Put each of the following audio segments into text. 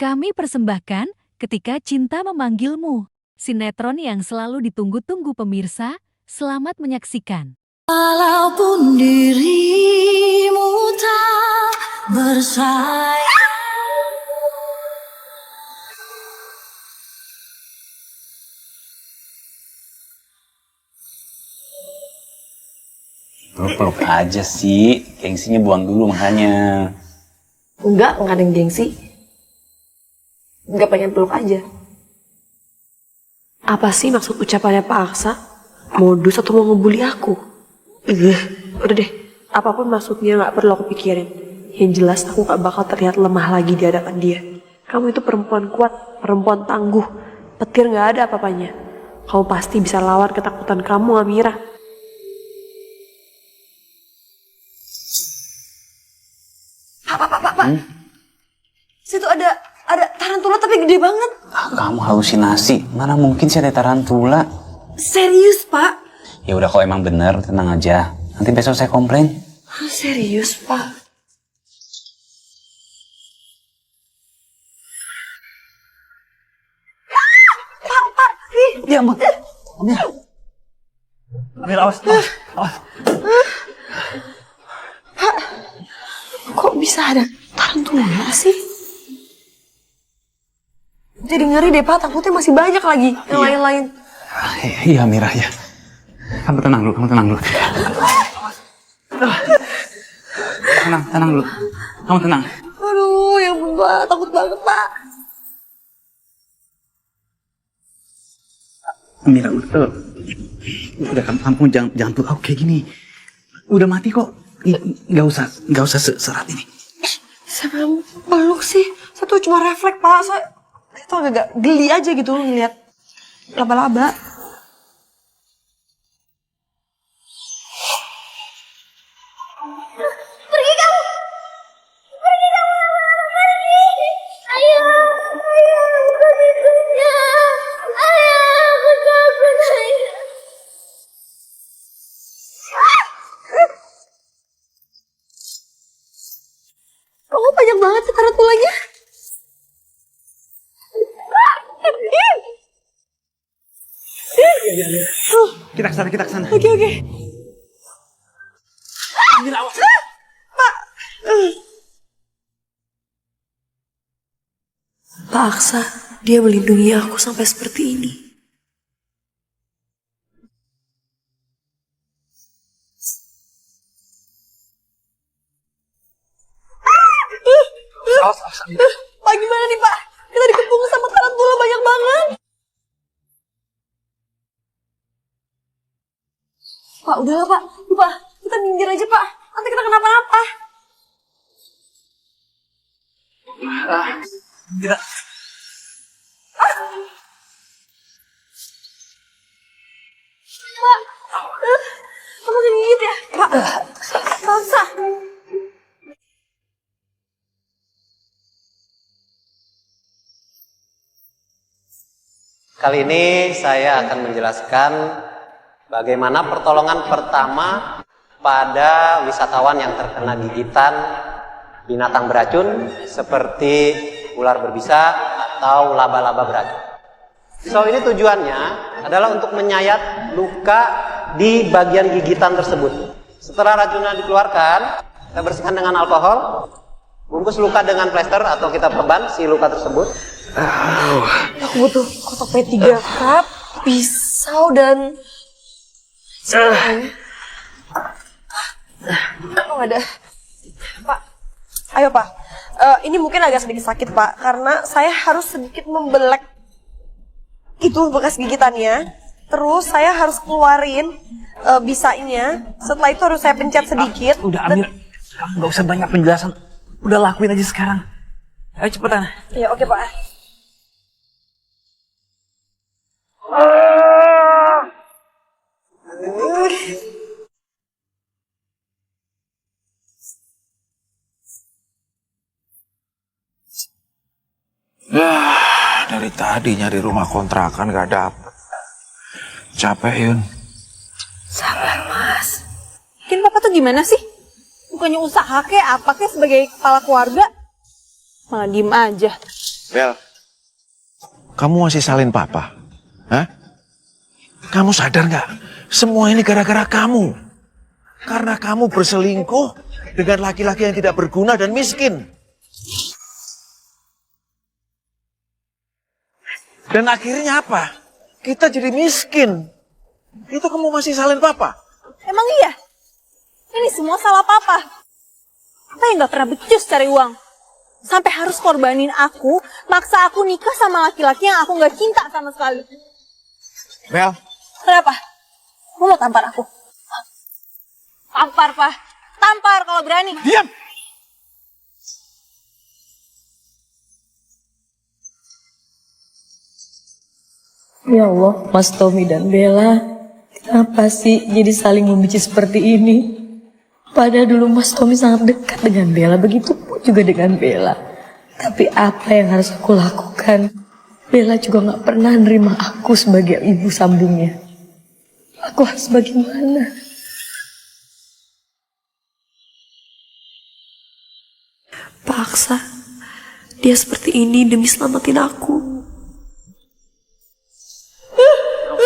Kami persembahkan Ketika Cinta Memanggilmu, sinetron yang selalu ditunggu-tunggu pemirsa. Selamat menyaksikan. Walaupun dirimu tak bersayap. Peluk aja sih, gengsinya buang dulu makanya. Enggak ada yang gengsi. Enggak pengen peluk aja. Apa sih maksud ucapannya Pak Aksa? Modus atau mau ngebully aku? Udah deh, apapun maksudnya gak perlu aku pikirin. Yang jelas aku gak bakal terlihat lemah lagi di hadapan dia. Kamu itu perempuan kuat, perempuan tangguh. Petir gak ada apa-apanya. Kamu pasti bisa lawan ketakutan kamu, Amira. Pak. Situ ada tarantula tapi gede banget. Kamu halusinasi, mana mungkin sih ada tarantula? Serius, Pak? Ya udah kalau emang bener, tenang aja. Nanti besok saya komplain. Serius, Pak? Pak, Ya ampun. Amir, awas. Pak, kok bisa ada tarantula sih? Jadi ngeri deh, Pak. Takutnya masih banyak lagi yang lain-lain. Iya, Mira, ya. Kamu tenang dulu. Tenang dulu. Kamu tenang. Aduh, ya ampun, Pak. Takut banget, Pak. Mira, udah kamu jangan peluk aku kayak gini. Udah mati kok. Nggak usah serat ini. Siapa yang peluk sih? Saya tuh cuma refleks, Pak. Saya tuh agak geli aja gitu ngeliat laba-laba. Pergi kamu, pergi. Ayah, bukan itunya. Ayah, aku takut, ayah. Kok banyak banget sih tarantulanya? Kita kesana. Oke. Mira, awas. Pak Aksa, dia melindungi aku sampai seperti ini. Awas. Pak, gimana nih, Pak? Kita dikepung sama tarantula banyak banget. Pak, udahlah, Pak. Pak, kita minggir aja, Pak. Nanti kita kenapa-napa. Mira. Pak, kamu gigit ya? Pak, Pak Aksa. Kali ini saya akan menjelaskan bagaimana pertolongan pertama pada wisatawan yang terkena gigitan binatang beracun seperti ular berbisa atau laba-laba beracun. So ini tujuannya adalah untuk menyayat luka di bagian gigitan tersebut. Setelah racunnya dikeluarkan, kita bersihkan dengan alkohol, bungkus luka dengan plester atau kita perban si luka tersebut. Aku butuh kotak P3 cup, pisau, dan... Oh, ada. Pak, ayo, Pak. Ini mungkin agak sedikit sakit, Pak, karena saya harus sedikit membelek itu bekas gigitannya. Terus saya harus keluarin bisanya. Setelah itu harus saya pencet sedikit. Udah, Amir. Kamu nggak usah banyak penjelasan. Udah lakuin aja sekarang. Ayo cepetan. Ya, oke, Pak. Dari tadi nyari rumah kontrakan gak dapet. Capek, Yun. Sabar, Mas. Bikin Papa tuh gimana sih? Bukannya usaha kek apa kek sebagai kepala keluarga? Malah diem aja. Bel, kamu masih salin papa? Hah? Kamu sadar nggak? Semua ini gara-gara kamu. Karena kamu berselingkuh dengan laki-laki yang tidak berguna dan miskin. Dan akhirnya apa? Kita jadi miskin. Itu kamu masih salin papa? Emang iya? Ini semua salah papa. Papa yang gak pernah becus cari uang. Sampai harus korbanin aku, maksa aku nikah sama laki-laki yang aku gak cinta sama sekali. Bel. Kenapa? Kamu mau tampar aku? Tampar, Pak. Tampar kalau berani. Diam! Ya Allah, Mas Tommy dan Bella, kenapa sih jadi saling membenci seperti ini? Padahal dulu Mas Tommy sangat dekat dengan Bella, begitu pun juga dengan Bella. Tapi apa yang harus aku lakukan? Bella juga gak pernah nerima aku sebagai ibu sambungnya. Aku harus bagaimana? Paksa dia seperti ini demi selamatin aku.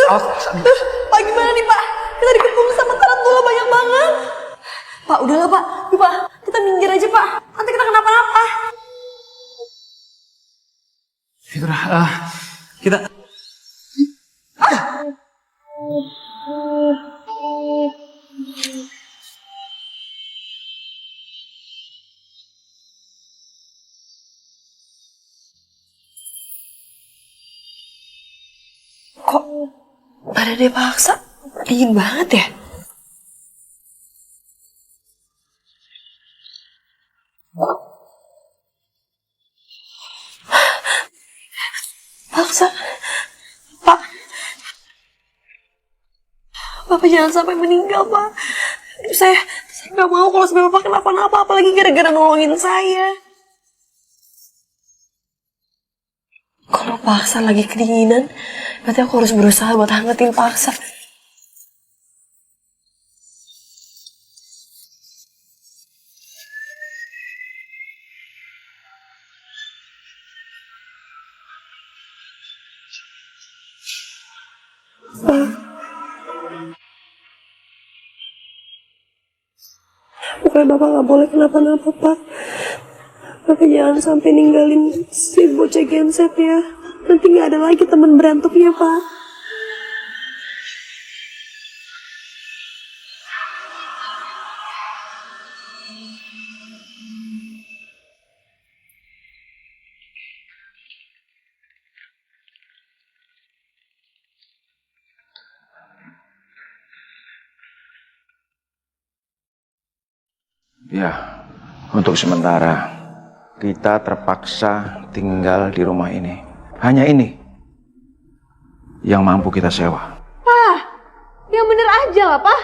Pak, gimana nih, Pak? Kita dikepung sama tarantula banyak banget. Pak, udahlah, Pak. Yuk, Pak. Kita minggir aja, Pak. Nanti kita kenapa-napa. Fitrah, kita... Kok badan dia paksa dingin banget ya? Paksa, Pak. Bapak jangan sampai meninggal, Pak. Saya nggak mau kalau sampai Bapak kenapa-napa, apalagi gara-gara nolongin saya. Kalau paksa lagi kedinginan, berarti aku harus berusaha buat hangetin paksa. Pokoknya Bapak nggak boleh kenapa-napa, Pak. Bapak jangan sampai ninggalin si bocah genset ya. Nanti nggak ada lagi teman berantuknya, Pak. Ya, untuk sementara kita terpaksa tinggal di rumah ini. Hanya ini yang mampu kita sewa. Pak, yang bener aja lah, Pak.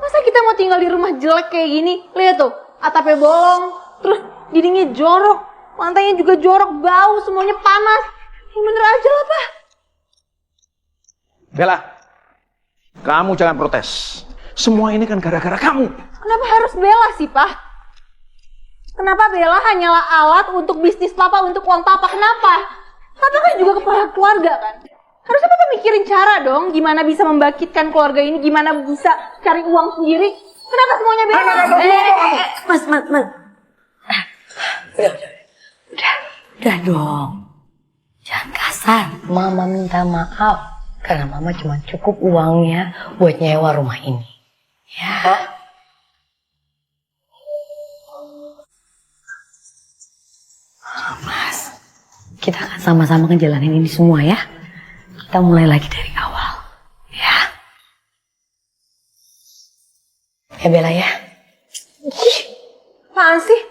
Masa kita mau tinggal di rumah jelek kayak gini? Lihat tuh, atapnya bolong, terus dindingnya jorok, lantainya juga jorok, bau, semuanya panas. Yang bener aja lah, Pak. Bella, kamu jangan protes. Semua ini kan gara-gara kamu. Kenapa harus Bella sih, Pak? Kenapa Bella hanyalah alat untuk bisnis Papa, untuk uang Papa? Kenapa? Papa kan juga kepala keluarga kan? Harusnya Papa mikirin cara dong, gimana bisa membangkitkan keluarga ini, gimana bisa cari uang sendiri. Kenapa semuanya Bella? Mas. Udah dong. Jangan kasar. Mama minta maaf. Karena Mama cuma cukup uangnya buat nyewa rumah ini. Ya. Mas, kita akan sama-sama ngejalanin ini semua ya. Kita mulai lagi dari awal. Ya. Ya Bella ya. Apaan sih?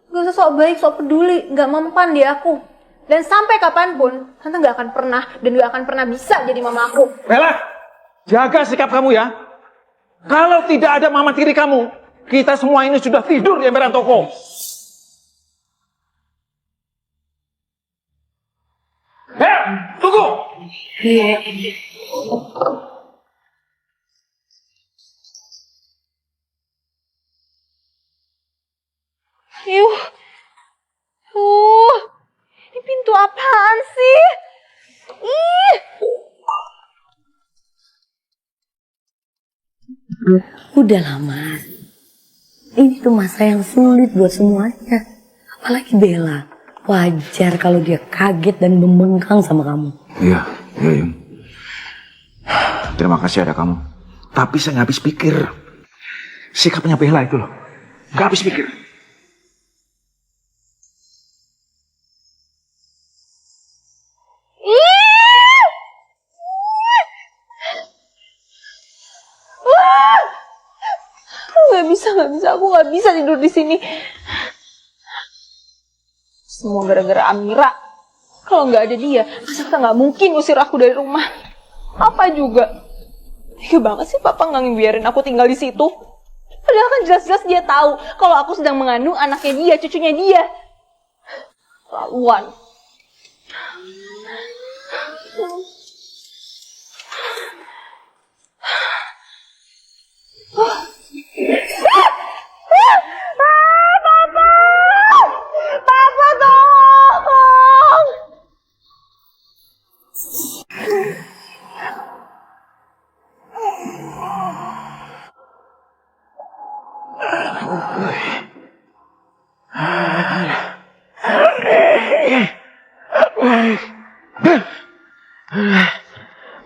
Gak usah sok baik, sok peduli, gak mempan di aku. Dan sampai kapanpun, Tante gak akan pernah dan gak akan pernah bisa jadi mama aku. Bella, jaga sikap kamu ya. Kalau tidak ada mama tiri kamu, kita semua ini sudah tidur di emperan toko. Tunggu! Ini pintu apa Udahlah Mas. Ini tuh masa yang sulit buat semuanya. Apalagi Bella. Wajar kalau dia kaget dan membengkang sama kamu. Iya, Yun. Terima kasih ada kamu. Tapi saya nggak habis pikir. Sikapnya Bella itu loh. Nggak habis pikir. Gak bisa, aku gak bisa tidur di sini. Semua gara-gara Amira. Kalau nggak ada dia, Sakta nggak mungkin usir aku dari rumah. Apa juga? Tega banget sih Papa nggak ngebiarin aku tinggal di situ. Padahal kan jelas-jelas dia tahu kalau aku sedang mengandung anaknya dia, cucunya dia. Laluan. Papa tolong!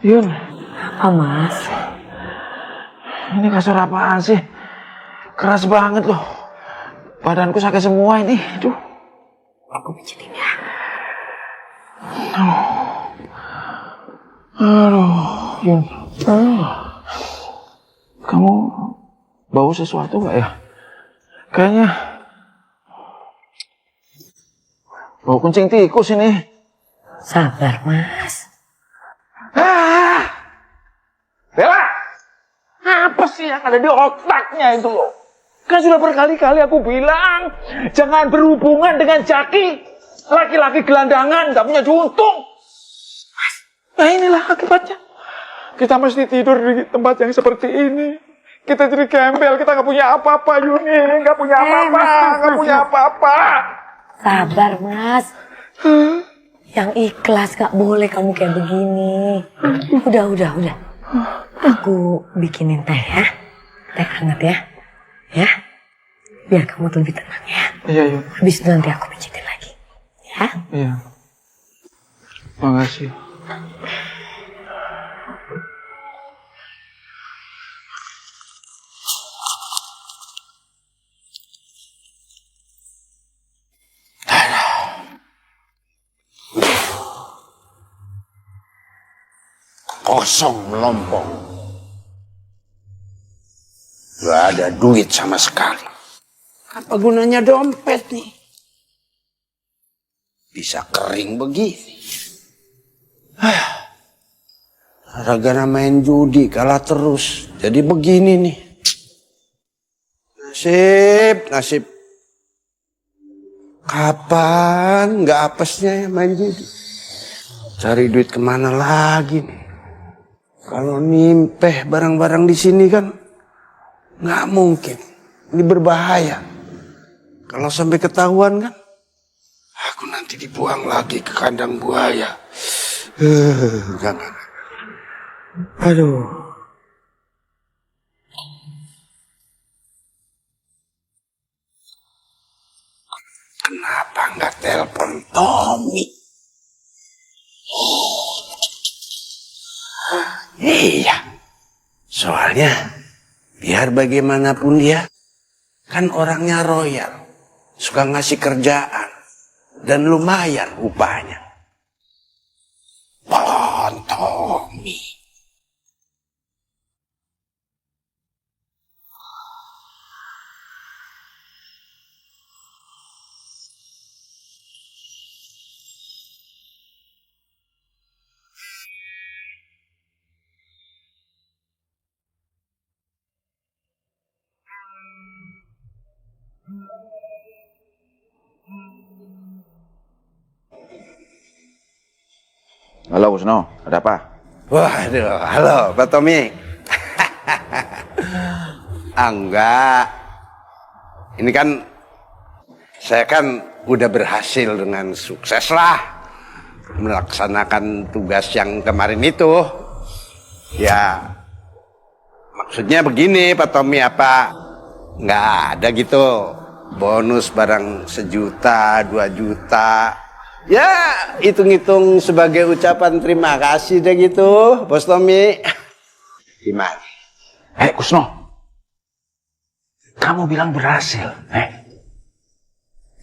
Yun, Apa Mas? ini kasur apaan sih? Keras banget loh. Badanku sakit semua ini. Aduh. Aku pijitin ya. Aduh, Yun. Kamu bau sesuatu nggak ya? Kayaknya bau kucing tikus ini. Sabar Mas. Bella, apa sih yang ada di otaknya itu loh? Kan sudah berkali-kali aku bilang, jangan berhubungan dengan Jaki. Laki-laki gelandangan, gak punya juntung. Nah inilah akibatnya. Kita mesti tidur di tempat yang seperti ini. Kita jadi gembel, kita gak punya apa-apa, Yuni. Gak punya apa-apa, gak punya apa-apa. Sabar Mas. Yang ikhlas, gak boleh kamu kayak begini. Udah. Aku bikinin teh ya. Teh hangat ya. Ya. Biar kamu tuh lebih tenang ya. Iya, Yun. Habis itu nanti aku pijitin lagi. Ya. Iya. Makasih. Kosong melompong. Gak ada duit sama sekali. Apa gunanya dompet nih? Bisa kering begini. Gara-gara main judi kalah terus. Jadi begini nih. Nasib. Kapan gak apesnya ya main judi? Cari duit kemana lagi nih? Kalau nimpeh barang-barang di sini kan nggak mungkin. Ini berbahaya. Kalau sampai ketahuan kan, aku nanti dibuang lagi ke kandang buaya. Enggak. Aduh. Kenapa nggak telepon Tommy? Iya, soalnya biar bagaimanapun dia kan orangnya royal, suka ngasih kerjaan dan lumayan upahnya. Tommy. Halo, Kusno. Ada apa? Waduh, halo Pak Tommy. Enggak. Ini kan, saya kan udah berhasil dengan sukses lah melaksanakan tugas yang kemarin itu. Ya, maksudnya begini Pak Tommy, apa nggak ada gitu bonus barang 1 juta, 2 juta. Ya, hitung-hitung sebagai ucapan terima kasih deh gitu, Bos Tommy. Gimana? Kusno, kamu bilang berhasil.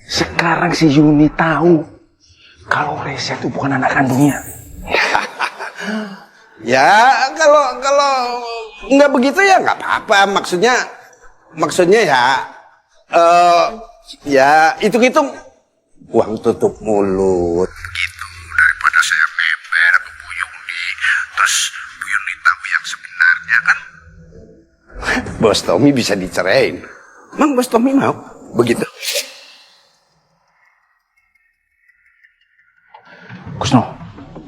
Sekarang si Yuni tahu kalau Reza itu bukan anak kandungnya. Ya, kalau nggak begitu ya nggak apa-apa. Maksudnya ya hitung-hitung uang tutup mulut gitu, daripada saya meper ke Bu Yuni terus Bu Yuni tahu yang sebenarnya kan. Bos Tommy bisa dicerain. Emang Bos Tommy mau begitu? Kusno,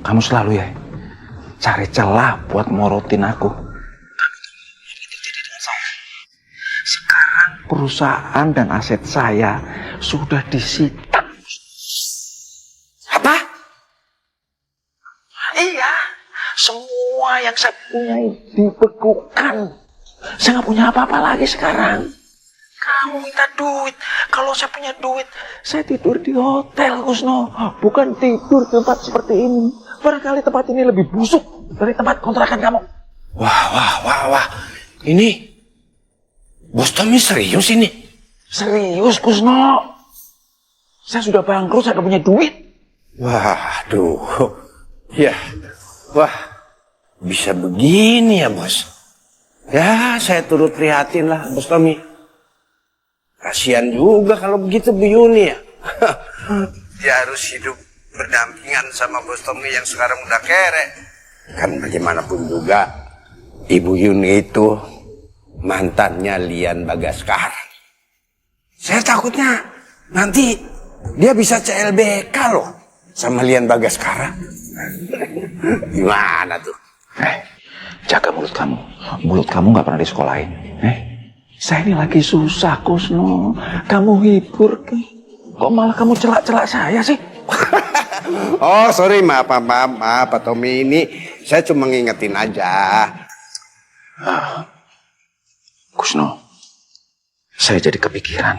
kamu selalu ya cari celah buat morotin aku. Sekarang perusahaan dan aset saya sudah disita. Apa? Iya, semua yang saya punya dibekukan. Saya nggak punya apa-apa lagi sekarang. Kamu minta duit. Kalau saya punya duit, saya tidur di hotel, Kusno. Bukan tidur di tempat seperti ini. Barangkali tempat ini lebih busuk dari tempat kontrakan kamu. Wah. Ini Bos Tommy serius ini? Serius, Kusno. Saya sudah bangkrut, saya nggak punya duit. Waduh. Ya. Wah. Bisa begini ya, Bos. Ya, saya turut prihatin lah, Bos Tommy. Kasihan juga kalau begitu Bu Yuni ya. Dia harus hidup berdampingan sama Bos Tommy yang sekarang udah kere. Kan bagaimanapun juga Ibu Yuni itu mantannya Lian Bagaskara. Saya takutnya nanti dia bisa CLBK loh sama Lian Bagaskara. Gimana tuh? Jaga mulut kamu. Mulut kamu nggak pernah disekolahin. Saya ini lagi susah, Kusno. Kamu hibur ke? Kok malah kamu celak-celak saya sih? Oh, sorry, maaf, Pak Tommy. Ini saya cuma ngingetin aja. Kusno, saya jadi kepikiran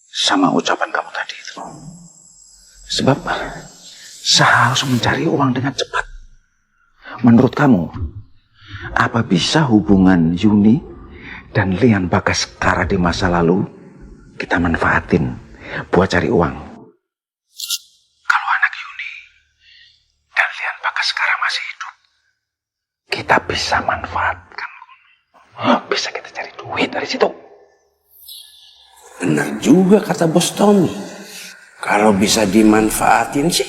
sama ucapan kamu tadi itu. Sebab saya harus mencari uang dengan cepat. Menurut kamu, apa bisa hubungan Yuni dan Lian Bagaskara di masa lalu kita manfaatin buat cari uang? Kalau anak Yuni dan Lian Bagaskara masih hidup, kita bisa manfaatkan. Bisa kita cari duit dari situ. Benar juga kata Bos Tommy. Kalau bisa dimanfaatin sih,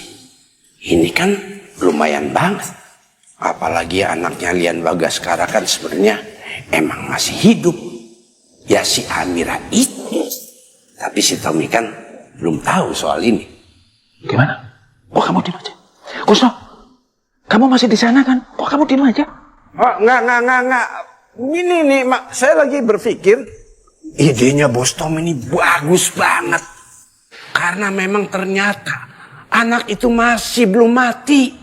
ini kan lumayan banget. Apalagi anaknya Lian Bagaskara kan sebenarnya emang masih hidup. Ya si Amira itu. Tapi si Tommy kan belum tahu soal ini. Gimana? Kok kamu diem aja? Kusno, kamu masih di sana kan? Kok kamu diem aja? Oh, enggak. Ini nih, Mak. Saya lagi berpikir idenya Bos Tom ini bagus banget. Karena memang ternyata anak itu masih belum mati.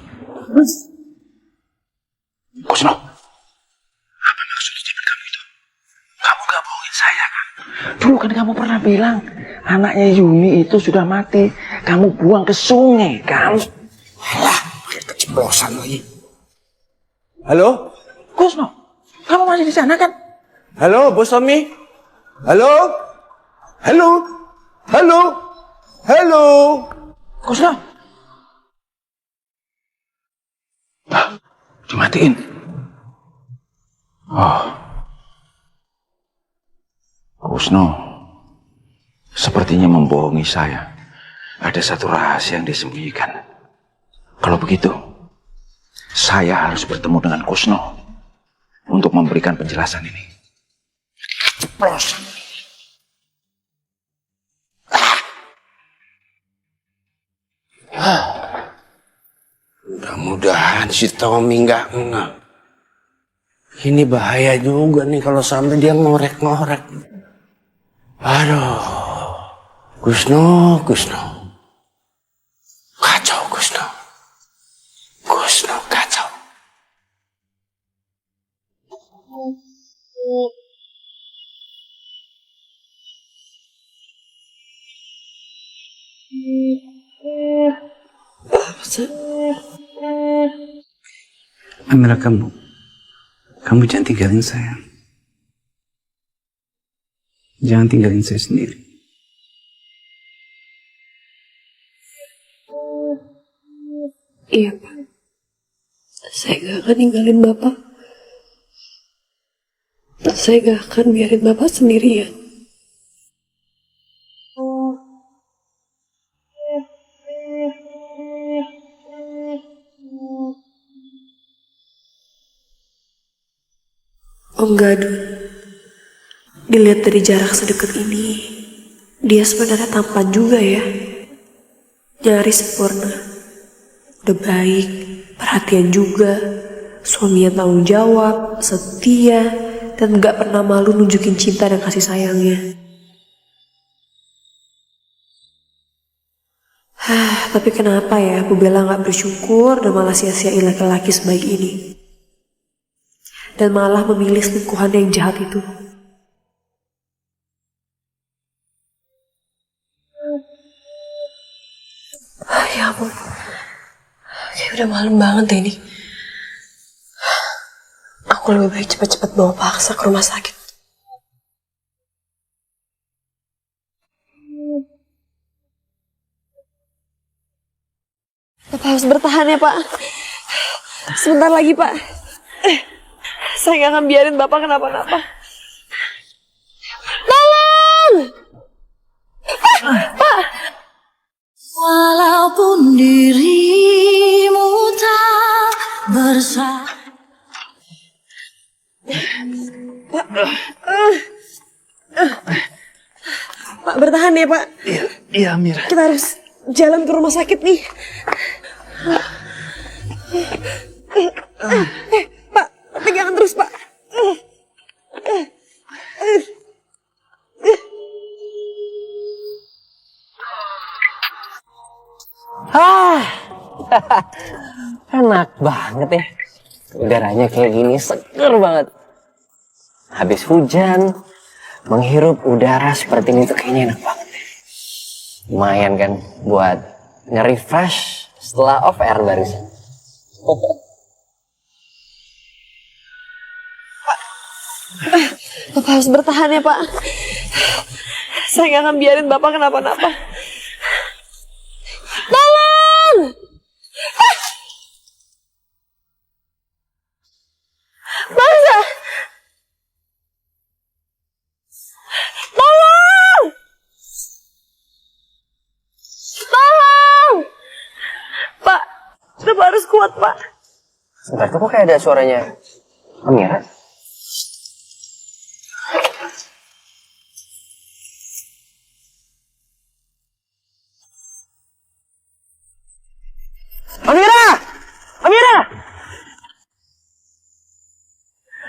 Kusno, apa maksud ucapan kamu itu? Kamu gak bohongin saya kan? Dulu kan kamu pernah bilang anaknya Yuni itu sudah mati. Kamu buang ke sungai kan? Alah, pakai keceplosan lagi. Halo? Kusno, kamu masih di sana kan? Halo, Bos Tommy? Halo? Kusno? Dimatiin. Kusno, sepertinya membohongi saya. Ada satu rahasia yang disembunyikan. Kalau begitu, saya harus bertemu dengan Kusno untuk memberikan penjelasan ini. Ceplos. Mudah-mudahan si Tommy nggak ngeh. Ini bahaya juga nih kalau sampai dia ngorek-ngorek. Aduh, Kusno. Kacau, Kusno kacau. Amira, kamu jangan tinggalin saya. Jangan tinggalin saya sendiri. Iya, Pak. Saya gak akan ninggalin Bapak. Saya gak akan biarin Bapak sendirian. Om Gadun, dilihat dari jarak sedekat ini, dia sebenarnya tampan juga ya. Nyaris sempurna. Udah baik, perhatian juga, suami yang tanggung jawab, setia, dan gak pernah malu nunjukin cinta dan kasih sayangnya. Tapi kenapa ya Bu Bella gak bersyukur dan malah sia-siain laki-laki sebaik ini? Dan malah memilih selingkuhan yang jahat itu. Ya ampun, kayak udah malam banget deh ini. Aku lebih baik cepat-cepat bawa paksa ke rumah sakit. Bapak harus bertahan ya, Pak. Sebentar lagi, Pak. Saya gak akan biarin Bapak kenapa-napa. Tolong! Pak! Walaupun dirimu tak bersalah. Pak, bertahan ya, Pak. Iya, Amira. Kita harus jalan ke rumah sakit nih. Pak, pegangan terus, Pak. Enak banget ya. Udaranya kayak gini seger banget. Habis hujan, menghirup udara seperti ini tuh kayaknya enak banget ya. Lumayan kan buat nge-refresh setelah off air barusan. Bapak harus bertahan ya, Pak. Saya gak akan biarin Bapak kenapa-napa. Tolong! Bangsa! Tolong! Tolong! Pak, Bapak harus kuat, Pak. Sebentar, kok kayak ada suaranya Amira? Amira! Amira!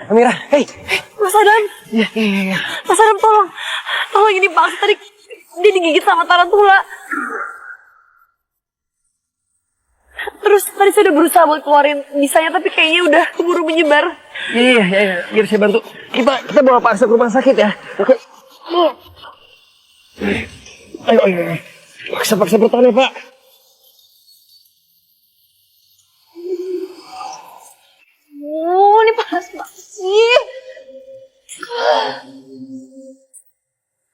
Amira, hei! Mas Adam! Iya. Mas Adam, tolong! Tolong, ini Pak, tadi dia digigit sama tarantula. Terus tadi saya udah berusaha buat keluarin bisanya, tapi kayaknya udah keburu menyebar. Iya, biar saya bantu. Kita bawa Pak Arsa ke rumah sakit ya. Oke. Ayo. Paksa bertahan ya, Pak. Oh, ini panas banget sih.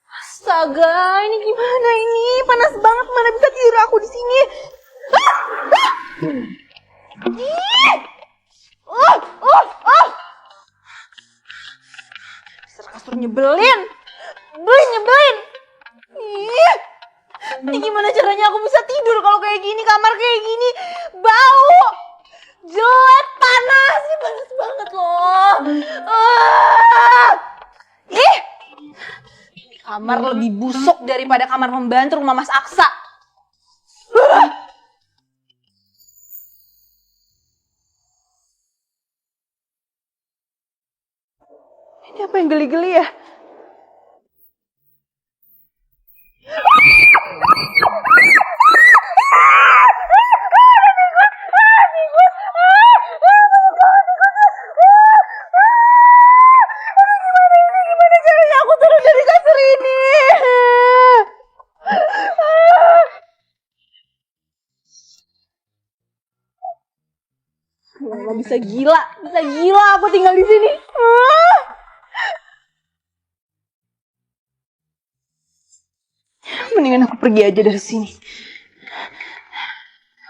Astaga, ini gimana ini? Panas banget, mana bisa tidur aku di sini? Dasar kasur nyebelin. Nyebelin. Ih. Ini gimana caranya aku bisa tidur kalau kayak gini, kamar kayak gini? Bau. Jelek, panas. Ini panas banget loh. Ih. Ini kamar lebih busuk daripada kamar pembantu rumah Mas Aksa. Ini apa yang geli-geli ya? Gimana caranya aku turun dari kasur ini? Allah, bisa gila aku tinggal di sini. Mendingan aku pergi aja dari sini.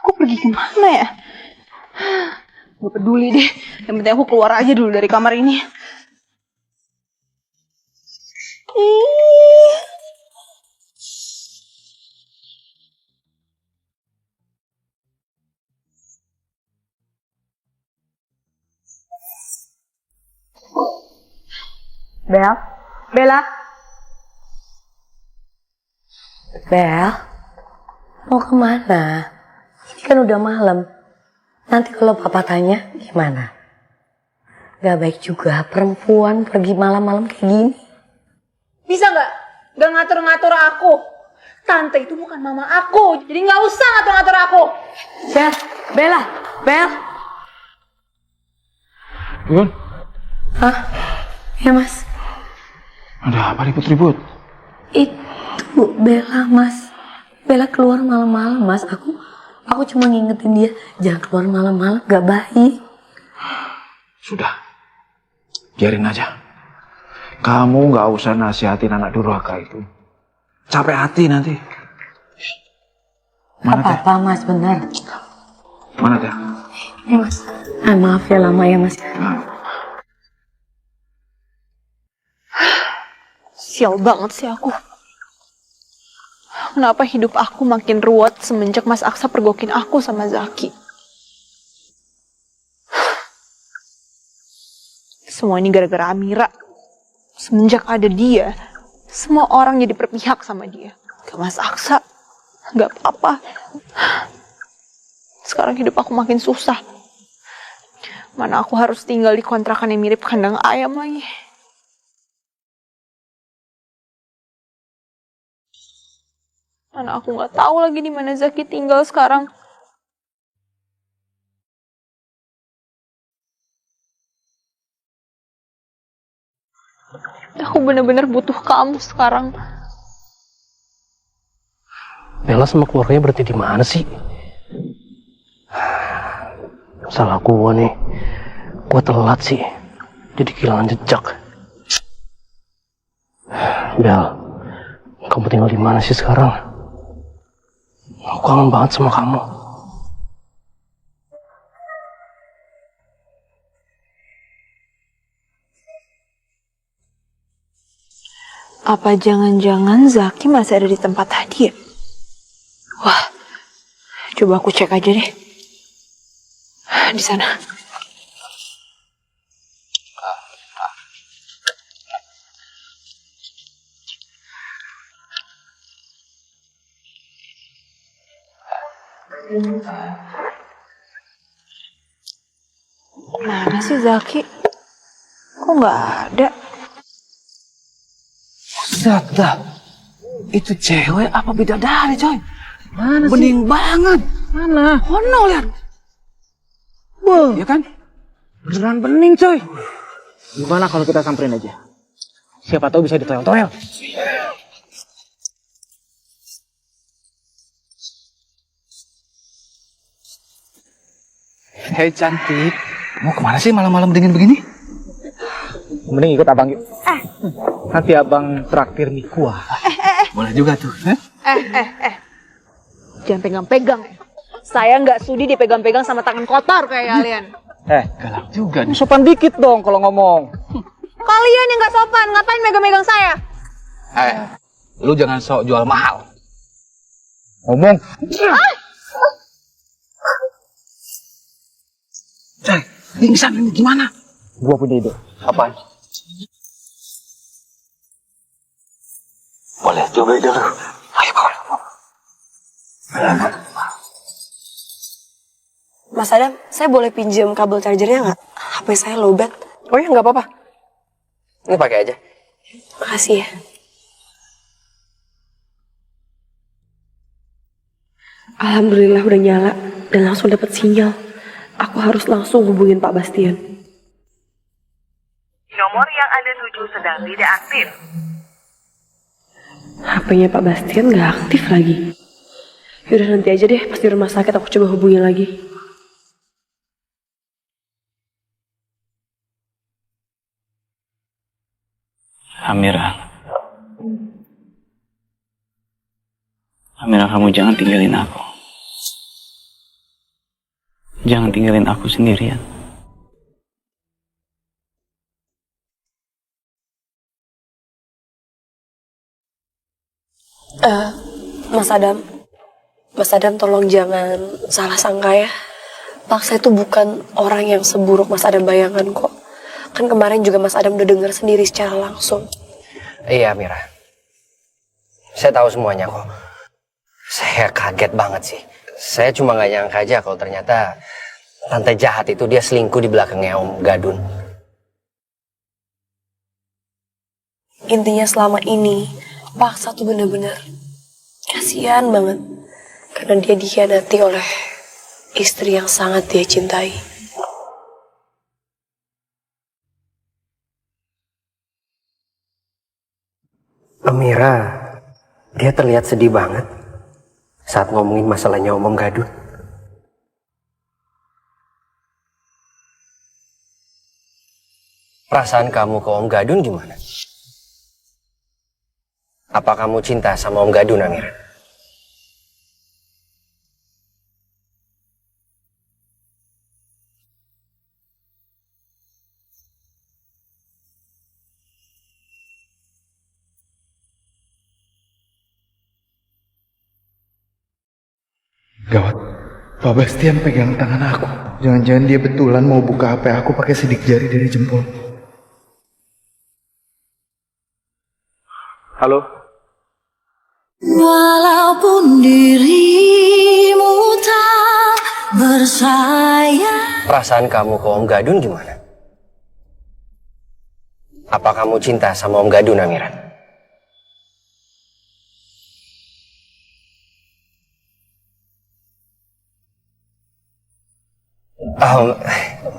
Aku pergi kemana ya? Gak peduli deh, yang penting aku keluar aja dulu dari kamar ini. Bella. Bel, mau kemana? Ini kan udah malam. Nanti kalau papa tanya, gimana? Gak baik juga perempuan pergi malam-malam kayak gini. Bisa nggak? Gak ngatur-ngatur aku. Tante itu bukan mama aku, jadi nggak usah ngatur-ngatur aku. Bel. Yun, Hah? Ya mas. ada apa ribut-ribut? Itu Bella mas. Bella keluar malam-malam mas. Aku cuma ngingetin dia jangan keluar malam-malam, gak baik. Sudah, biarin aja. Kamu nggak usah nasihatin anak durhaka itu. Capek hati nanti. Mana teh? Apa mas, benar. Mana teh? Ya mas. Maaf ya lama ya mas. Sial banget sih aku. Kenapa hidup aku makin ruwet semenjak Mas Aksa pergokin aku sama Zaki? Semua ini gara-gara Amira. Semenjak ada dia, semua orang jadi berpihak sama dia. Ke Mas Aksa, gak apa-apa. Sekarang hidup aku makin susah. Mana aku harus tinggal di kontrakan yang mirip kandang ayam lagi. Mana aku nggak tahu lagi di mana Zaki tinggal sekarang. Aku benar-benar butuh kamu sekarang. Bella sama keluarganya berarti di mana sih? Salah gua nih. Gua telat sih. Jadi kehilangan jejak. Bel, kamu tinggal di mana sih sekarang? Aku kangen banget sama kamu. Apa jangan-jangan Zaki masih ada di tempat tadi ya? Wah, coba aku cek aja deh. Di sana. Mana sih Zaki? Kok nggak ada? Buset dah. Itu cewek apa bidadari coy? Mana sih? Bening banget. Mana? Hono lihat. Wah, ya kan? Beneran bening coy. Gimana kalau kita samperin aja? Siapa tahu bisa ditoel-toel. Hei cantik, mau kemana sih malam-malam dingin begini? Mending ikut abang yuk. Nanti abang traktir mie kuah. Boleh juga tuh. Jangan pegang-pegang. Saya nggak sudi dipegang-pegang sama tangan kotor kayak kalian. Galak juga nih. Sopan dikit dong kalau ngomong. Kalian yang nggak sopan, ngapain megang-megang saya? Lu jangan sok jual mahal. Ngomong. Coy, pingsan ini gimana? Gua punya ide. Apaan? Boleh coba dulu. Ayo bawa. Mas Adam, saya boleh pinjam kabel chargernya nggak? HP saya lowbat. Oh ya, nggak apa-apa. Ini pakai aja. Makasih ya. Alhamdulillah udah nyala dan langsung dapat sinyal. Aku harus langsung hubungin Pak Bastian. Nomor yang Anda tuju sedang tidak aktif. HP-nya Pak Bastian nggak aktif lagi. Yaudah nanti aja deh, pas di rumah sakit aku coba hubungin lagi. Amira. Amira, kamu jangan tinggalin aku. Jangan tinggalin aku sendirian. Mas Adam tolong jangan salah sangka ya. Paksa itu bukan orang yang seburuk Mas Adam bayangkan kok. Kan kemarin juga Mas Adam udah dengar sendiri secara langsung. Iya, Mira. Saya tahu semuanya kok. Saya kaget banget sih. Saya cuma gak nyangka aja kalau ternyata tante jahat itu dia selingkuh di belakangnya Om Gadun. Intinya selama ini Paksa tuh bener-bener kasihan banget. Karena dia dikhianati oleh istri yang sangat dia cintai. Amira, dia terlihat sedih banget saat ngomongin masalahnya Om Gadun. Perasaan kamu ke Om Gadun gimana? Apa kamu cinta sama Om Gadun, Amira? Gawat, Pak Bastian pegang tangan aku. Jangan-jangan dia betulan mau buka HP aku pakai sidik jari dari jempol. Halo? Walaupun dirimu tak bersayap. Perasaan kamu ke Om Gadun gimana? Apa kamu cinta sama Om Gadun, Amira? Oh,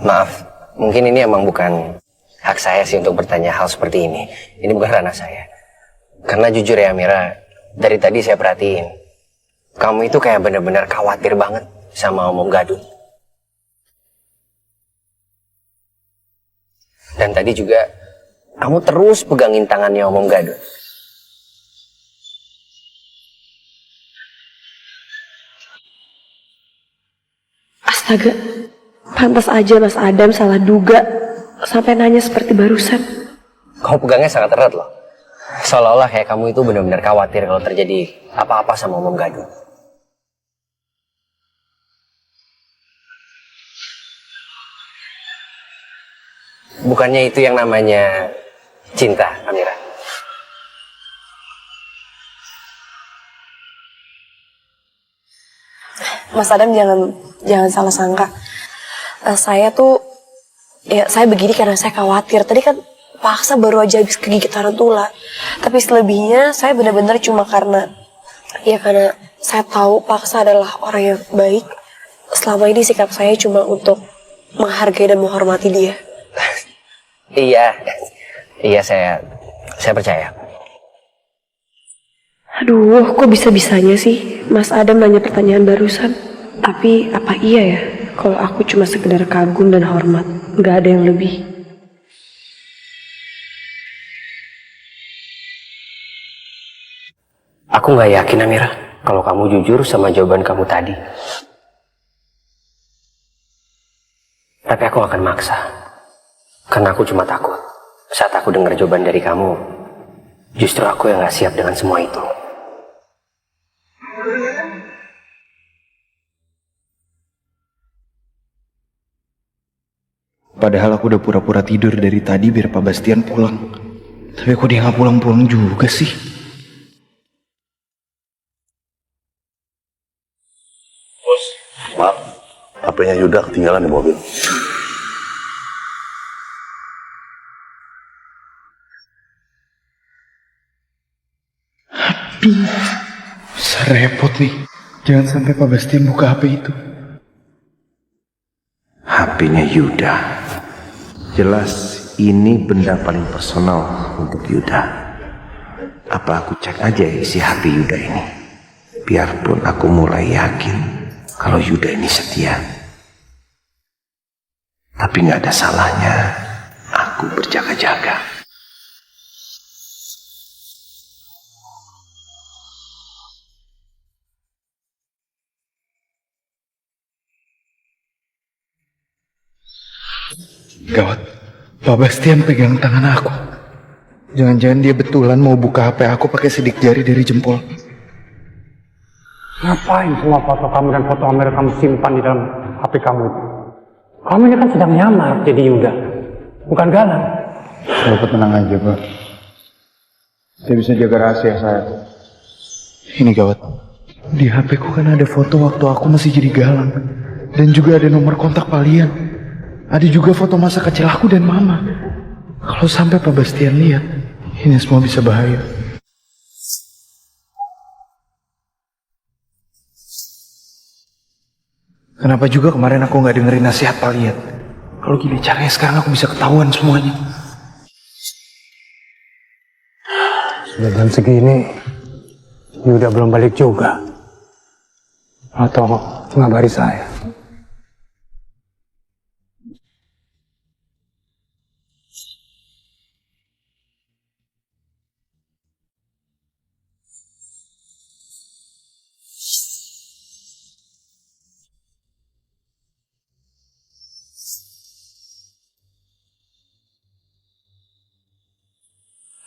maaf. Mungkin ini emang bukan hak saya sih untuk bertanya hal seperti ini. Ini bukan ranah saya. Karena jujur ya, Amira, dari tadi saya perhatiin, kamu itu kayak benar-benar khawatir banget sama Om Gadun. Dan tadi juga, kamu terus pegangin tangannya Om Gadun. Astaga, pantas aja Mas Adam salah duga sampai nanya seperti barusan. Kamu pegangnya sangat erat loh. Seolah-olah kayak kamu itu benar-benar khawatir kalau terjadi apa-apa sama Om Gadun. Bukannya itu yang namanya cinta, Amira? Mas Adam jangan salah sangka. Saya begini karena saya khawatir. Tadi kan Paksa baru aja habis kegigit tarantula. Tapi selebihnya saya benar-benar cuma karena saya tahu Paksa adalah orang yang baik. Selama ini sikap saya cuma untuk menghargai dan menghormati dia. Iya saya percaya. Aduh, kok bisa-bisanya sih Mas Adam nanya pertanyaan barusan? Tapi apa iya ya kalau aku cuma sekedar kagum dan hormat, nggak ada yang lebih? Aku nggak yakin, Amira, kalau kamu jujur sama jawaban kamu tadi. Tapi aku akan maksa. Karena aku cuma takut. Saat aku dengar jawaban dari kamu, justru aku yang nggak siap dengan semua itu. Padahal aku udah pura-pura tidur dari tadi biar Pak Bastian pulang. Tapi kok dia nggak pulang-pulang juga sih? Bos, maaf. HP-nya Yuda ketinggalan di mobil. Aduh, serepot nih. Jangan sampai Pak Bastian buka HP itu. HP-nya Yuda. Jelas ini benda paling personal untuk Yuda. Apa aku cek aja isi HP Yuda ini? Biarpun aku mulai yakin kalau Yuda ini setia. Tapi nggak ada salahnya aku berjaga-jaga. Gawat, Pak Bastian pegang tangan aku. Jangan-jangan dia betulan mau buka HP aku pakai sidik jari dari jempol. Ngapain semua foto kamu dan foto Amel kamu simpan di dalam HP kamu itu? Kamu ini kan sedang nyamar jadi Yuda, bukan Galang. Bapak tenang aja, Pak. Saya bisa jaga rahasia saya. Ini gawat. Di HP ku kan ada foto waktu aku masih jadi Galang. Dan juga ada nomor kontak kalian. Ada juga foto masa kecil aku dan Mama. Kalau sampai Pak Bastian lihat, ini semua bisa bahaya. Kenapa juga kemarin aku nggak dengerin nasihat kalian? Kalau gini caranya sekarang aku bisa ketahuan semuanya. Sudah jam segini, Yuda belum balik juga. Atau ngabari saya.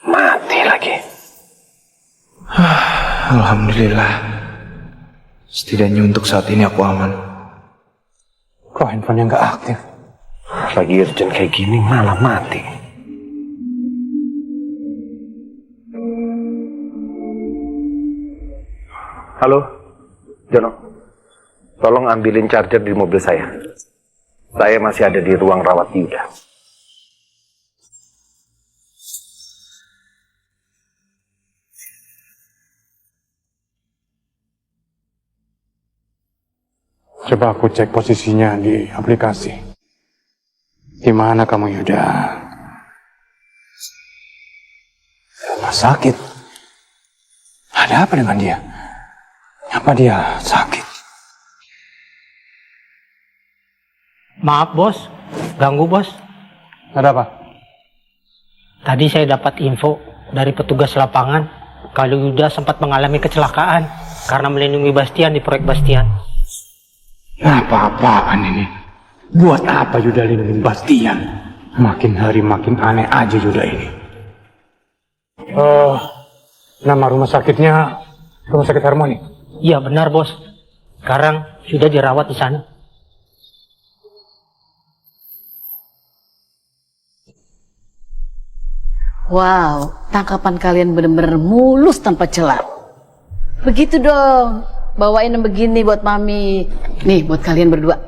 Mati lagi. Alhamdulillah. Setidaknya untuk saat ini aku aman. Kok handphonenya nggak aktif? Lagi urgent kayak gini malah mati. Halo, Jono. Tolong ambilin charger di mobil saya. Saya masih ada di ruang rawat Yuda. Coba aku cek posisinya di aplikasi. Di mana kamu, Yuda? Rumah sakit. Ada apa dengan dia? Apa dia sakit? Maaf bos, ganggu bos. Ada apa? Tadi saya dapat info dari petugas lapangan kalau Yuda sempat mengalami kecelakaan karena melindungi Bastian di proyek Bastian. Apa-apaan ini? Buat apa Yuda lindungin Bastian? Makin hari makin aneh aja Yuda ini. Nama rumah sakitnya Rumah Sakit Harmoni? Iya benar bos. Sekarang Yuda dirawat di sana. Wow, tangkapan kalian benar-benar mulus tanpa celah. Begitu dong, bawain yang begini buat Mami. Nih, buat kalian berdua.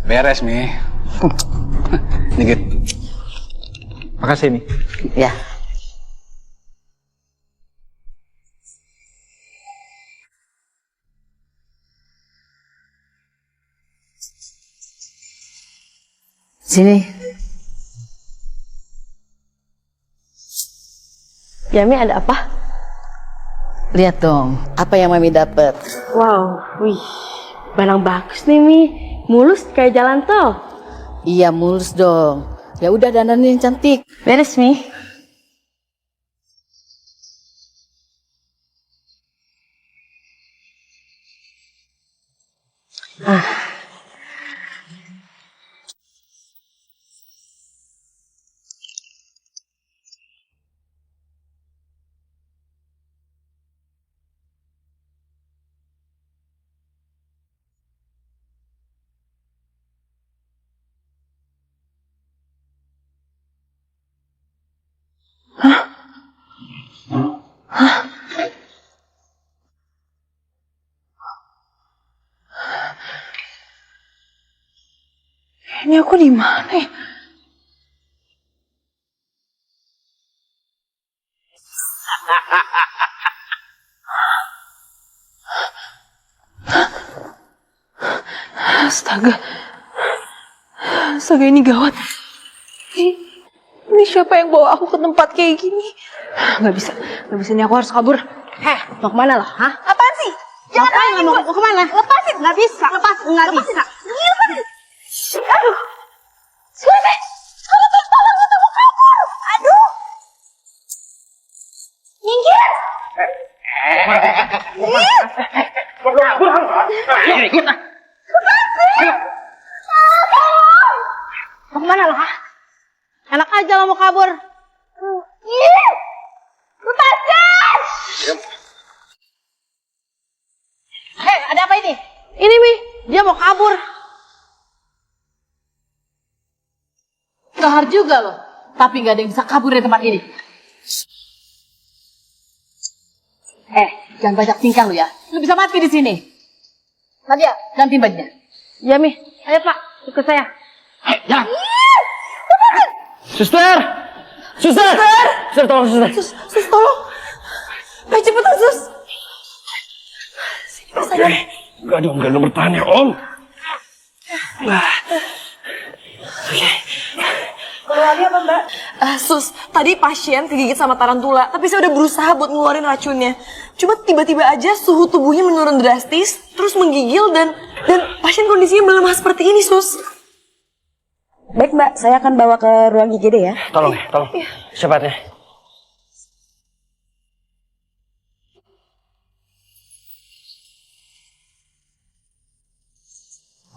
Beres nih. Dikit. Makasih nih. Ya. Sini. Yami ada apa? Lihat dong, apa yang Mami dapat. Wow, wih, barang bagus nih Mi, mulus kayak jalan tol. Iya, mulus dong. Ya udah dandanin yang cantik. Beres Mi. Ini aku di mana ya? Astaga. Astaga, ini gawat. Ini siapa yang bawa aku ke tempat kayak gini? Gak bisa nih, aku harus kabur. Mau kemana lo? Hah? Apaan sih? Jangan Ngapain mau kemana? Lepasin. Nggak bisa. Nggak bisa. Lepasin. Aduh. Suami, tolong itu mau kabur. Aduh. Minggir. Lepasin. Mau kemana lo, ha? Enak aja lo mau kabur. Ih! Lepasin! Hei, ada apa ini? Ini, Mi. Dia mau kabur. Gahar juga loh. Tapi nggak ada yang bisa kabur dari tempat ini. Jangan banyak tingkah lu ya. Lu bisa mati di sini. Nadia, ganti bajunya. Ya, Mi. Ayo, Pak. Ikut saya. Jangan. Suster! Suster! Suster, tolong suster. Sus, tolong. Ayo cepetan, Sus. Sini, Mas, sayang. Enggak dong bertahan ya, Om. Keluarnya apa, Mbak? Sus, tadi pasien kegigit sama tarantula, tapi saya udah berusaha buat ngeluarin racunnya. Cuma tiba-tiba aja suhu tubuhnya menurun drastis, terus menggigil dan pasien kondisinya melemah seperti ini, Sus. Baik Mbak, saya akan bawa ke ruang IGD ya. Tolong. Cepatnya.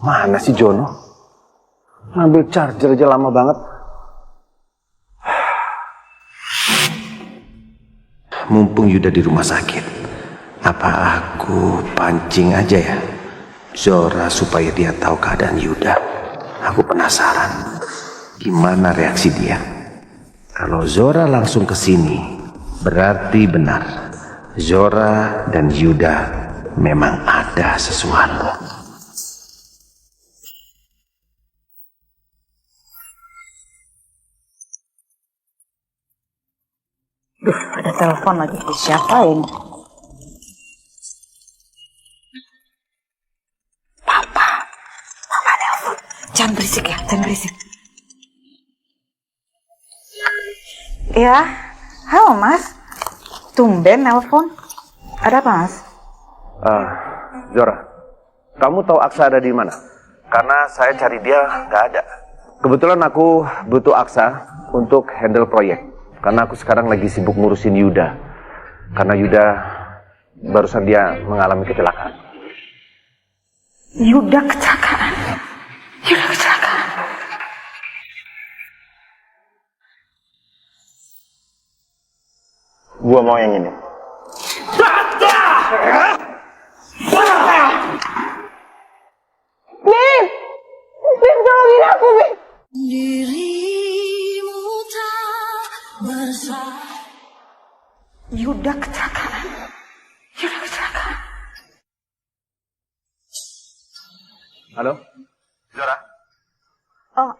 Mana sih Jono? Ngambil charger aja lama banget. Mumpung Yuda di rumah sakit, apa aku pancing aja ya Zora supaya dia tahu keadaan Yuda? Aku penasaran gimana reaksi dia. Kalau Zora langsung ke sini, berarti benar Zora dan Yuda memang ada sesuatu. Ada telepon lagi. Siapa ini? Papa nelpon. Jangan berisik ya, jangan berisik. Ya, halo Mas. Tumben nelpon. Ada apa Mas? Zora, kamu tahu Aksa ada di mana? Karena saya cari dia nggak ada. Kebetulan aku butuh Aksa untuk handle proyek. Karena aku sekarang lagi sibuk ngurusin Yuda. Karena Yuda barusan dia mengalami kecelakaan. Yuda kecelakaan. Yuda kecelakaan. Gua mau yang ini. Bim! Bim, tolongin aku, Bim! Yuda kecelakaan. Yuda kecelakaan. Halo? Zora? Oh,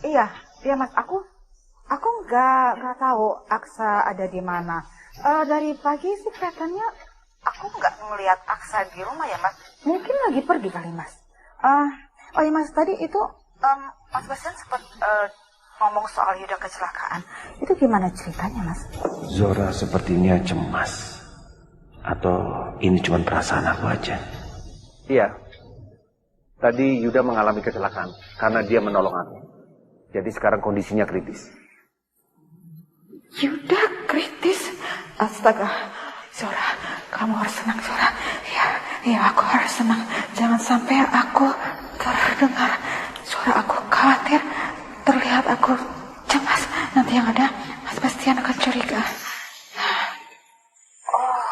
iya Mas. Aku nggak tahu Aksa ada di mana. Dari pagi sih kelihatannya aku nggak ngelihat Aksa di rumah ya Mas. Mungkin lagi pergi kali Mas. Oh iya Mas, tadi itu Mas Bastian sempat ngomong soal Yuda kecelakaan. Itu gimana ceritanya Mas? Zora sepertinya cemas. Atau ini cuma perasaan aku aja? Iya. Tadi Yuda mengalami kecelakaan karena dia menolong aku. Jadi sekarang kondisinya kritis. Yuda kritis? Astaga. Zora, kamu harus senang Zora. Iya aku harus senang. Jangan sampai aku terdengar suara aku khawatir. Terlihat aku cemas. Nanti yang ada Mas Bastian akan curiga. Oh,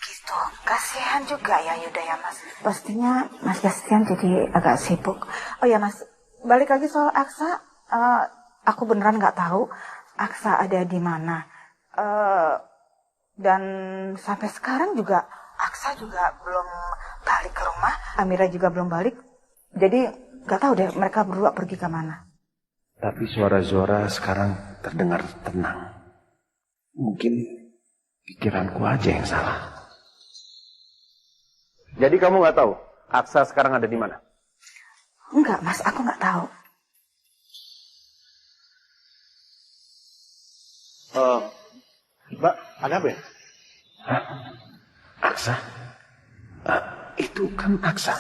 gitu. Kasihan juga ya Yuda ya Mas. Pastinya Mas Bastian jadi agak sibuk. Oh ya Mas, balik lagi soal Aksa. Aku beneran nggak tahu Aksa ada di mana. Dan sampai sekarang juga Aksa juga belum balik ke rumah. Amira juga belum balik. Jadi nggak tahu deh mereka berdua pergi ke mana. Tapi suara Zora sekarang terdengar tenang. Mungkin pikiranku aja yang salah. Jadi kamu nggak tahu Aksa sekarang ada di mana? Enggak Mas, aku nggak tahu. Mbak, ada apa ya? Hah? Aksa? Itu kan Aksa.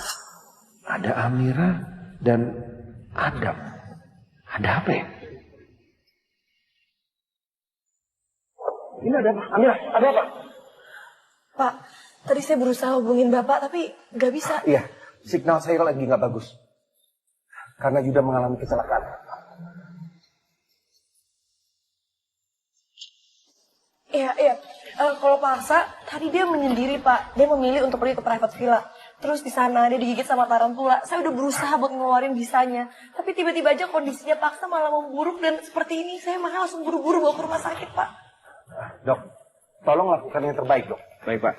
Ada Amira dan Adam. Ada apa ya? Ini ada apa? Amira, ada apa? Pak, tadi saya berusaha hubungin Bapak tapi nggak bisa. Iya, signal saya lagi nggak bagus. karena Yuda mengalami kecelakaan. Iya. Kalau Pak Aksa, tadi dia menyendiri Pak. Dia memilih untuk pergi ke private villa. Terus di sana dia digigit sama tarantula. Saya udah berusaha buat ngeluarin bisanya. Tapi tiba-tiba aja kondisinya Pak Aksa malah memburuk dan seperti ini. Saya makanya langsung buru-buru bawa ke rumah sakit Pak. Dok, tolong lakukan yang terbaik dok. Baik Pak,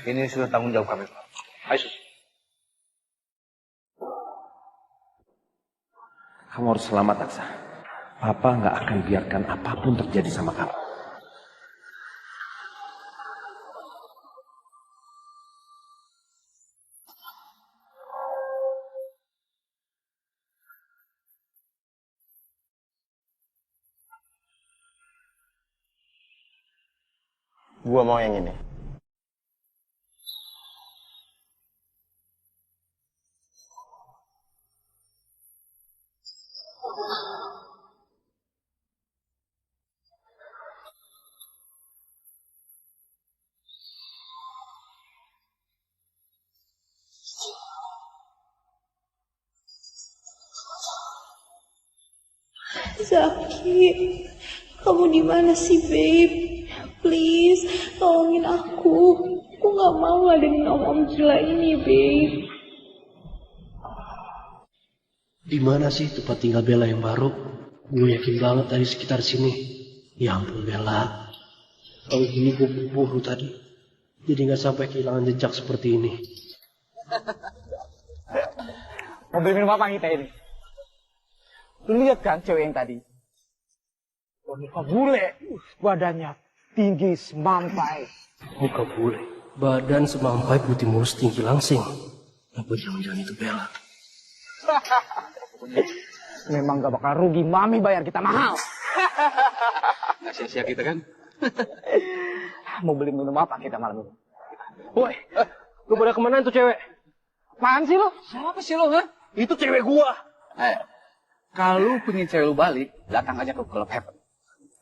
ini sudah tanggung jawab kami Pak. Ayo. Kamu harus selamat, Aksa. Papa nggak akan biarkan apapun terjadi sama kamu. Gua mau yang ini. Zaki, kamu di mana sih, babe? Please, tolongin aku. Aku nggak mau ngadain om gila ini, babe. Di mana sih tempat tinggal Bella yang baru? Gue yakin banget dari sekitar sini. Ya ampun Bella. Kalau gini gue buru tadi. Jadi nggak sampai kehilangan jejak seperti ini. Mau beli minum apa kita ini? Lu lihat kan cewek yang tadi? Muka bule, badannya tinggi semampai. Muka bule, badan semampai, putih mulus, tinggi langsing. Apa jangan-jangan itu Bella? Memang gak bakal rugi, mami bayar kita mahal. Gak sia-sia kita kan? Mau beli minum apa kita malam ini? Woi, lu pada kemana tuh cewek? Apaan sih lo? Siapa sih lo, ha? Itu cewek gua. Kalau pengen cewek lu balik, datang aja ke Club Heaven.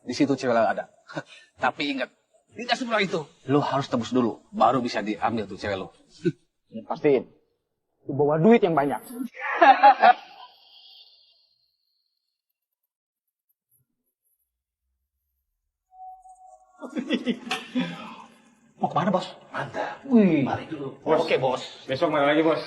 Di situ cewek lu ada. Tapi ingat, tidak semudah itu. Lu harus tebus dulu, baru bisa diambil tuh cewek lu. Pastiin. Lu bawa duit yang banyak. Mau kemana bos? Mantap. Wih. Balik dulu. Bos. Oke bos. Besok main lagi bos.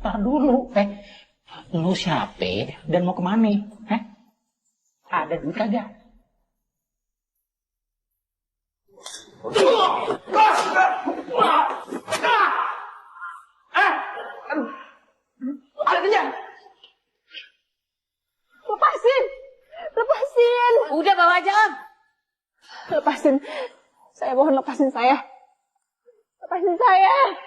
Tar dulu. Lu siapa dan mau kemana? Ada duit kagak? Ada dia. Lepasin. Lepasin. Udah bawa aja Om. Lepasin. Saya mohon lepasin saya. Lepasin saya.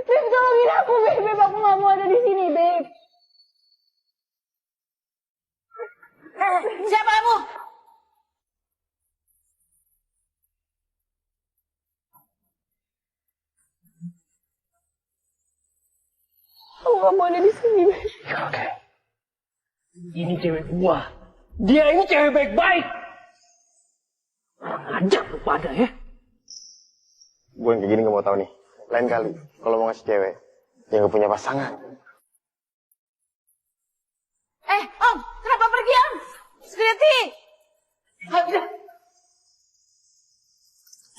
Babe, tolongin aku, Babe. Aku gak mau ada di sini, Babe. Siapa kamu? Aku gak mau ada di sini, Babe. Oke. Ini cewek gua. Dia ini cewek baik-baik. Ajak lu pada ya. Gue yang kayak gini gak mau tahu nih. Lain kali, kalau mau ngasih cewek yang gak punya pasangan. Om, kenapa pergi Om? Security.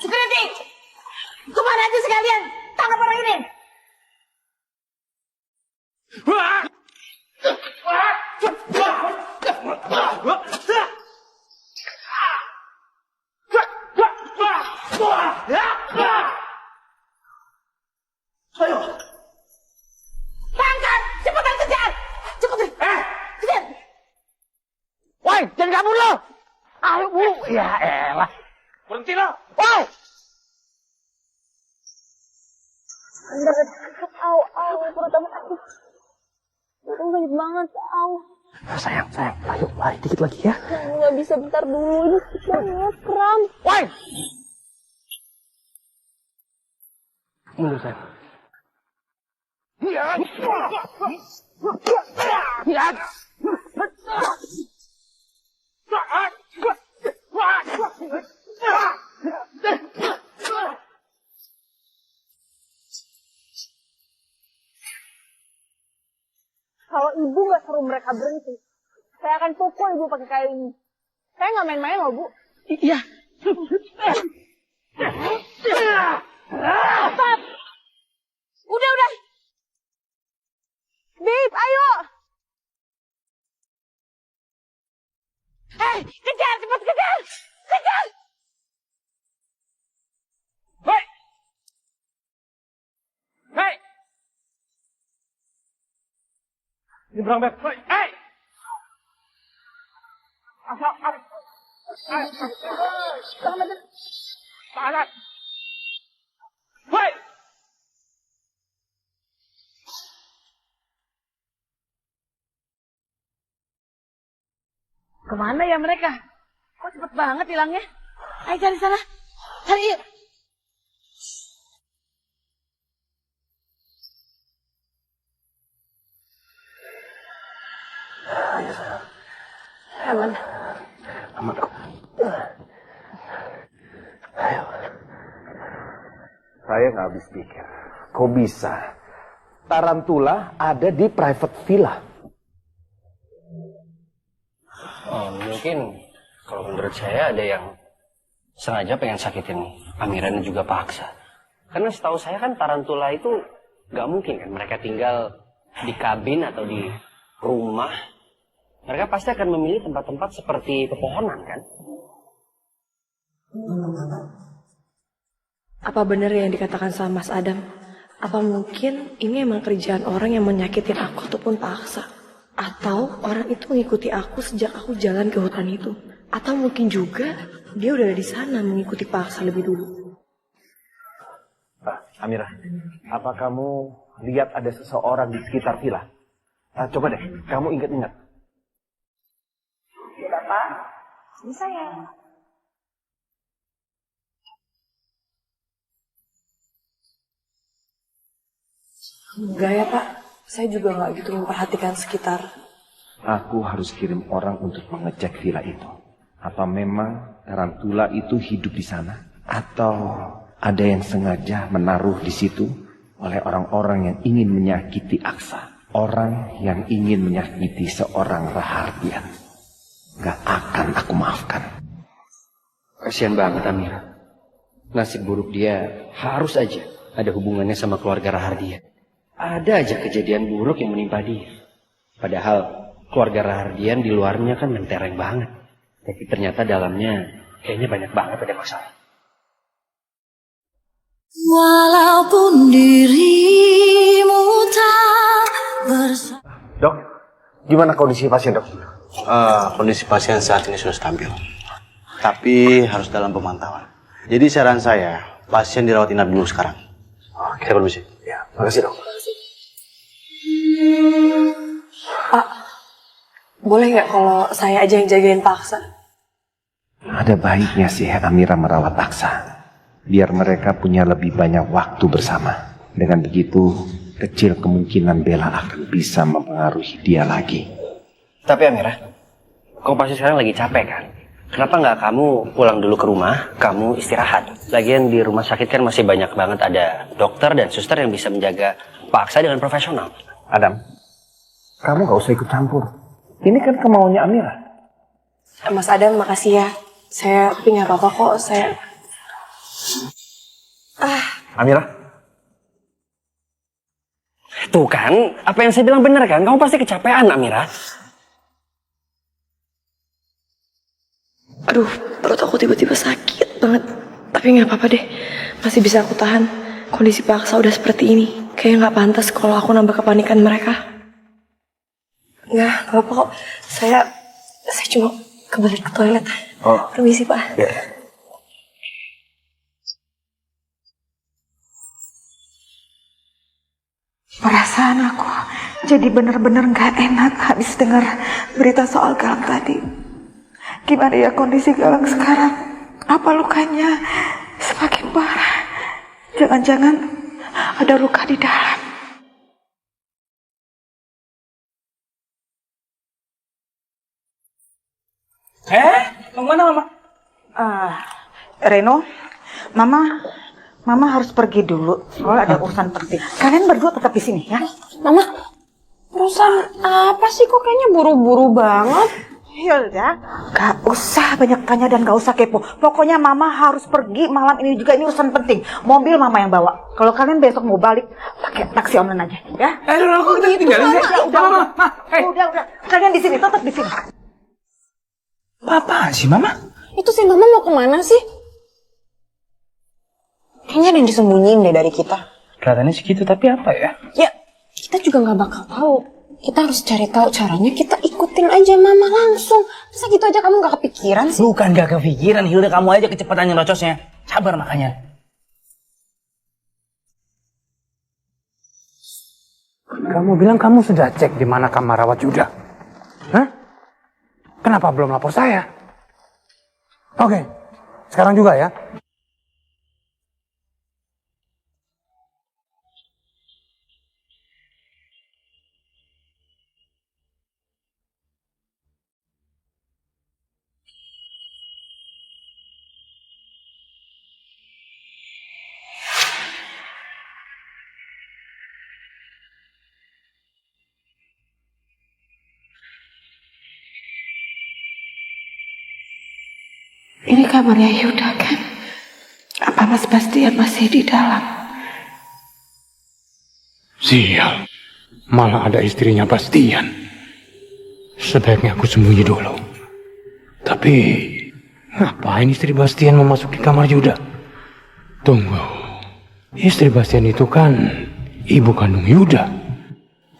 Security. Kemana aja sekalian? Tangkap orang ini. Ayo. Tangkap, cepetan kejar. Cepetan. Kejar. Perut aku. Perut sakit banget, Sayang, ayo lari dikit lagi ya. Nggak bisa, bentar dulu. Ini sakit banget, kram. Woi! Mundur, sayang. Kalau ibu nggak suruh mereka berhenti, saya akan pukul ibu pakai kayu ini. Saya nggak main-main loh, Bu. Iya. Stop! Udah. Babe, ayo! Kejar, cepat kejar! Kejar! Hei! Ini berang, Beb. Hei! Tahan. Hei! Kemana ya mereka? Kok cepet banget hilangnya? Ayo cari sana. Cari yuk. Aman. Aman kok. Ayo. Saya nggak habis pikir. Kok bisa? Tarantula ada di private villa. Mungkin kalau menurut saya ada yang sengaja pengen sakitin Amira dan juga Pak Aksa. Karena setahu saya kan tarantula itu nggak mungkin kan mereka tinggal di kabin atau di rumah. Mereka pasti akan memilih tempat-tempat seperti pepohonan kan? Apa benar yang dikatakan sama Mas Adam? Apa mungkin ini emang kerjaan orang yang menyakitin aku ataupun Pak Aksa? Atau orang itu mengikuti aku sejak aku jalan ke hutan itu? Atau mungkin juga dia udah ada di sana mengikuti Pak Aksa lebih dulu? Amira, apa kamu lihat ada seseorang di sekitar villa? Coba deh, kamu ingat-ingat. Ya, Bapak. Ini saya. Enggak ya Pak, saya juga nggak gitu memperhatikan sekitar. Aku harus kirim orang untuk mengecek villa itu. Apa memang tarantula itu hidup di sana? Atau ada yang sengaja menaruh di situ oleh orang-orang yang ingin menyakiti Aksa? Orang yang ingin menyakiti seorang Rahardian. Gak akan aku maafkan. Kasian banget Amira. Nasib buruk dia harus aja ada hubungannya sama keluarga Rahardian. Ada aja kejadian buruk yang menimpa dia. Padahal keluarga Rahardian di luarnya kan mentereng banget. Tapi ternyata dalamnya kayaknya banyak banget ada masalah. Walaupun dirimu tak bersama. Dok, gimana kondisi pasien, Dok? Kondisi pasien saat ini sudah stabil. Tapi harus dalam pemantauan. Jadi saran saya, pasien dirawat inap dulu sekarang. Oke, saya permisi. Ya, makasih, Dok. Pak, boleh nggak kalau saya aja yang jagain Pak Aksa? Ada baiknya sih Amira merawat Aksa. Biar mereka punya lebih banyak waktu bersama. Dengan begitu, kecil kemungkinan Bella akan bisa mempengaruhi dia lagi. Tapi Amira, kamu pasti sekarang lagi capek kan? Kenapa nggak kamu pulang dulu ke rumah, kamu istirahat? Lagian di rumah sakit kan masih banyak banget ada dokter dan suster yang bisa menjaga Pak Aksa dengan profesional. Adam, kamu gak usah ikut campur. Ini kan kemauannya Amira. Mas Adam, makasih ya. Saya tapi nggak apa-apa kok. Saya. Amira? Tuh kan, apa yang saya bilang benar kan? Kamu pasti kecapean, Amira. Aduh, perut aku tiba-tiba sakit banget. Tapi nggak apa-apa deh, masih bisa aku tahan. Kondisi Pak Aksa udah seperti ini. Kayaknya nggak pantas kalau aku nambah kepanikan mereka. Nggak apa-apa kok. Saya cuma kembali ke toilet. Oh. Permisi Pak. Ya. Perasaan aku jadi bener-bener gak enak habis dengar berita soal Galang tadi. Gimana ya kondisi Galang sekarang? Apa lukanya semakin parah? Jangan-jangan ada luka di dalam. Mau mana Mama? Reno, Mama harus pergi dulu. Soalnya ada urusan penting. Kalian berdua tetap di sini ya. Mama, urusan apa sih kok kayaknya buru-buru banget? Yaudah, gak usah banyak tanya dan gak usah kepo. Pokoknya Mama harus pergi malam ini juga, ini urusan penting. Mobil Mama yang bawa. Kalau kalian besok mau balik, pakai taksi online aja, ya? Kok kita tinggalin sih? Udah. Kalian di sini, tetap di sini. Apaan sih Mama? Itu si Mama mau kemana sih? Kayaknya ada yang disembunyiin deh dari kita. Kelihatannya segitu, tapi apa ya? Ya, kita juga nggak bakal tahu. Kita harus cari tahu caranya, kita ikutin aja Mama langsung. Masa gitu aja kamu nggak kepikiran sih? Bukan gak kepikiran, Hilda, kamu aja kecepatan nyerocosnya. Sabar makanya. Kamu bilang kamu sudah cek di mana kamar rawat Yuda? Hah? Kenapa belum lapor saya? Oke, sekarang juga ya. Ini kamarnya Yuda kan? Apa Mas Bastian masih di dalam? Sial, malah ada istrinya Bastian. Sebaiknya aku sembunyi dulu. Tapi, ngapain istri Bastian memasuki kamar Yuda? Tunggu, istri Bastian itu kan ibu kandung Yuda.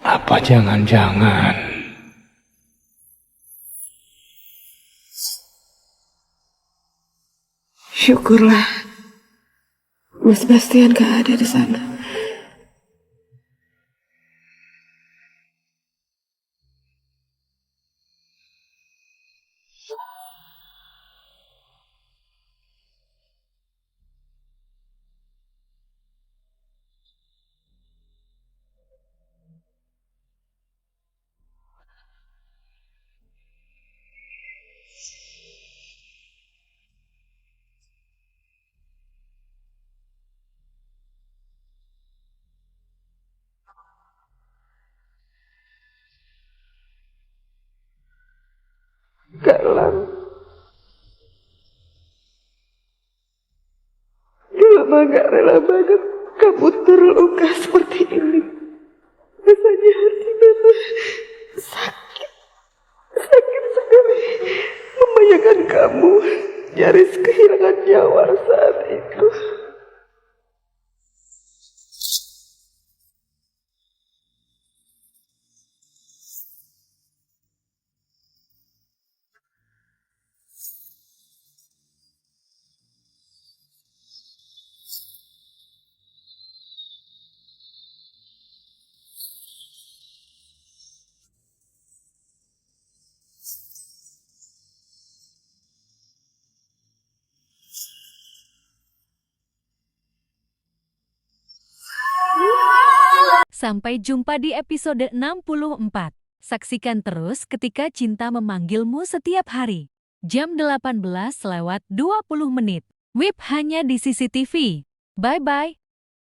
Apa jangan-jangan... Syukurlah Mas Bastian gak ada di sana. Galang, Mama gak rela banget kamu terluka seperti ini. Rasanya hati Mama sakit sekali membayangkan kamu nyaris kehilangan nyawa saat itu. Sampai jumpa di episode 64. Saksikan terus Ketika Cinta Memanggilmu setiap hari. Jam 18:20. WIB hanya di CCTV. Bye-bye.